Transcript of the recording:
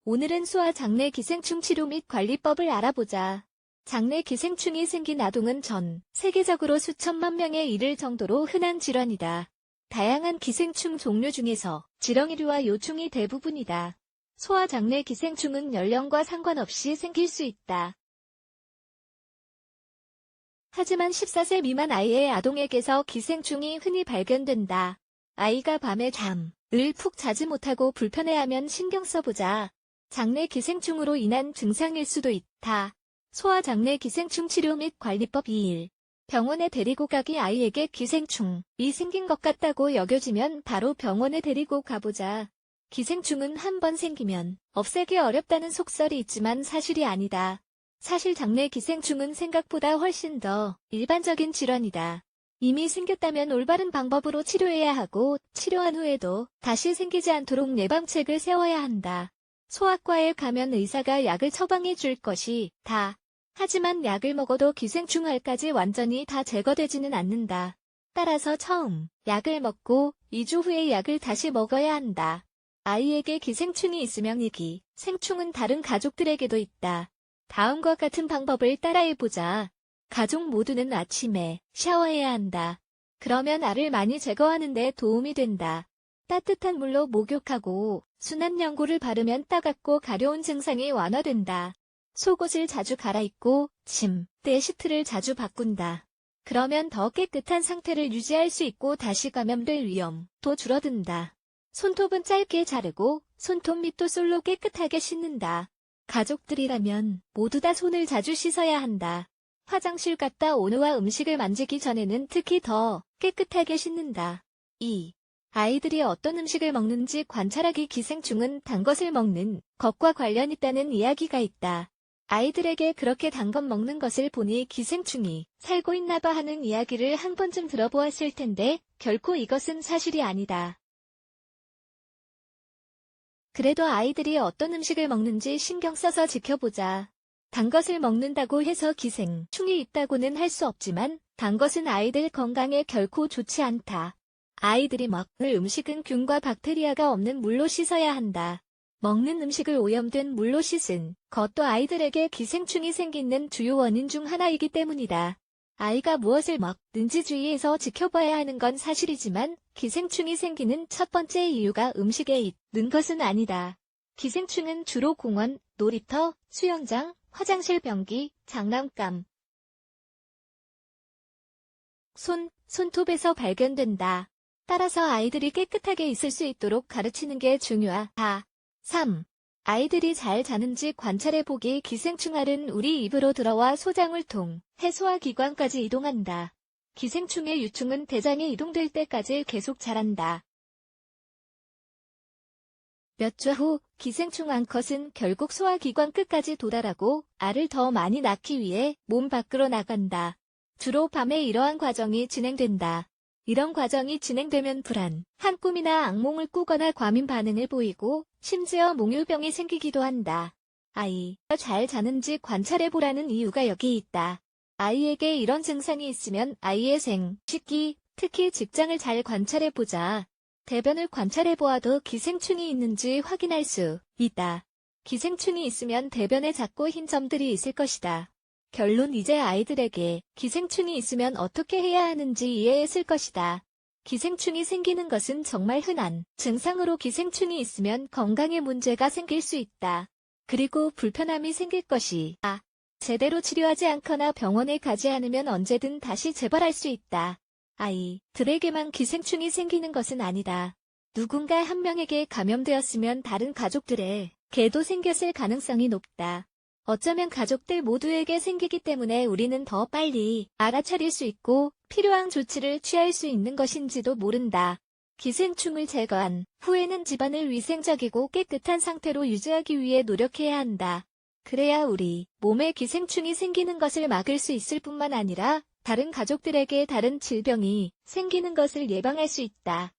오늘은 소아 장내 기생충 치료 및 관리법을 알아보자. 장내 기생충이 생긴 아동은 전 세계적으로 수천만 명에 이를 정도로 흔한 질환이다. 다양한 기생충 종류 중에서 지렁이류와 요충이 대부분이다. 소아 장내 기생충은 연령과 상관없이 생길 수 있다. 하지만 14세 미만 아이의 아동에게서 기생충이 흔히 발견된다. 아이가 밤에 잠을 푹 자지 못하고 불편해하면 신경 써보자. 장내 기생충으로 인한 증상일 수도 있다. 소아 장내 기생충 치료 및 관리법 2일. 병원에 데리고 가기. 아이에게 기생충이 생긴 것 같다고 여겨지면 바로 병원에 데리고 가보자. 기생충은 한 번 생기면 없애기 어렵다는 속설이 있지만 사실이 아니다. 사실 장내 기생충은 생각보다 훨씬 더 일반적인 질환이다. 이미 생겼다면 올바른 방법으로 치료해야 하고 치료한 후에도 다시 생기지 않도록 예방책을 세워야 한다. 소아과에 가면 의사가 약을 처방해 줄 것이다. 하지만 약을 먹어도 기생충알까지 완전히 다 제거되지는 않는다. 따라서 처음 약을 먹고 2주 후에 약을 다시 먹어야 한다. 아이에게 기생충이 있으면 이 기생충은 다른 가족들에게도 있다. 다음과 같은 방법을 따라해보자. 가족 모두는 아침에 샤워해야 한다. 그러면 알을 많이 제거하는 데 도움이 된다. 따뜻한 물로 목욕하고 순한 연고를 바르면 따갑고 가려운 증상이 완화된다. 속옷을 자주 갈아입고 침대 시트를 자주 바꾼다. 그러면 더 깨끗한 상태를 유지할 수 있고 다시 감염될 위험도 줄어든다. 손톱은 짧게 자르고 손톱 밑도 솔로 깨끗하게 씻는다. 가족들이라면 모두 다 손을 자주 씻어야 한다. 화장실 갔다 온 후와 음식을 만지기 전에는 특히 더 깨끗하게 씻는다. 2. 아이들이 어떤 음식을 먹는지 관찰하기. 기생충은 단 것을 먹는 것과 관련 있다는 이야기가 있다. 아이들에게 그렇게 단 것 먹는 것을 보니 기생충이 살고 있나봐 하는 이야기를 한 번쯤 들어보았을 텐데 결코 이것은 사실이 아니다. 그래도 아이들이 어떤 음식을 먹는지 신경 써서 지켜보자. 단 것을 먹는다고 해서 기생충이 있다고는 할 수 없지만 단 것은 아이들 건강에 결코 좋지 않다. 아이들이 먹을 음식은 균과 박테리아가 없는 물로 씻어야 한다. 먹는 음식을 오염된 물로 씻은 것도 아이들에게 기생충이 생기는 주요 원인 중 하나이기 때문이다. 아이가 무엇을 먹는지 주의해서 지켜봐야 하는 건 사실이지만 기생충이 생기는 첫 번째 이유가 음식에 있는 것은 아니다. 기생충은 주로 공원, 놀이터, 수영장, 화장실 변기, 장난감, 손톱에서 발견된다. 따라서 아이들이 깨끗하게 있을 수 있도록 가르치는 게 중요하다. 3. 아이들이 잘 자는지 관찰해보기. 기생충알은 우리 입으로 들어와 소장을 통해 소화기관까지 이동한다. 기생충의 유충은 대장에 이동될 때까지 계속 자란다. 몇 주 후 기생충 암컷은 결국 소화기관 끝까지 도달하고 알을 더 많이 낳기 위해 몸 밖으로 나간다. 주로 밤에 이러한 과정이 진행된다. 이런 과정이 진행되면 불안한 꿈이나 악몽을 꾸거나 과민 반응을 보이고 심지어 몽유병이 생기기도 한다. 아이가 잘 자는지 관찰해보라는 이유가 여기 있다. 아이에게 이런 증상이 있으면 아이의 생식기, 특히 직장을 잘 관찰해보자. 대변을 관찰해보아도 기생충이 있는지 확인할 수 있다. 기생충이 있으면 대변에 작고 흰 점들이 있을 것이다. 결론. 이제 아이들에게 기생충이 있으면 어떻게 해야 하는지 이해했을 것이다. 기생충이 생기는 것은 정말 흔한 증상으로 기생충이 있으면 건강에 문제가 생길 수 있다. 그리고 불편함이 생길 것이다. 제대로 치료하지 않거나 병원에 가지 않으면 언제든 다시 재발할 수 있다. 아이들에게만 기생충이 생기는 것은 아니다. 누군가 한 명에게 감염되었으면 다른 가족들에게도 생겼을 가능성이 높다. 어쩌면 가족들 모두에게 생기기 때문에 우리는 더 빨리 알아차릴 수 있고 필요한 조치를 취할 수 있는 것인지도 모른다. 기생충을 제거한 후에는 집안을 위생적이고 깨끗한 상태로 유지하기 위해 노력해야 한다. 그래야 우리 몸에 기생충이 생기는 것을 막을 수 있을 뿐만 아니라 다른 가족들에게 다른 질병이 생기는 것을 예방할 수 있다.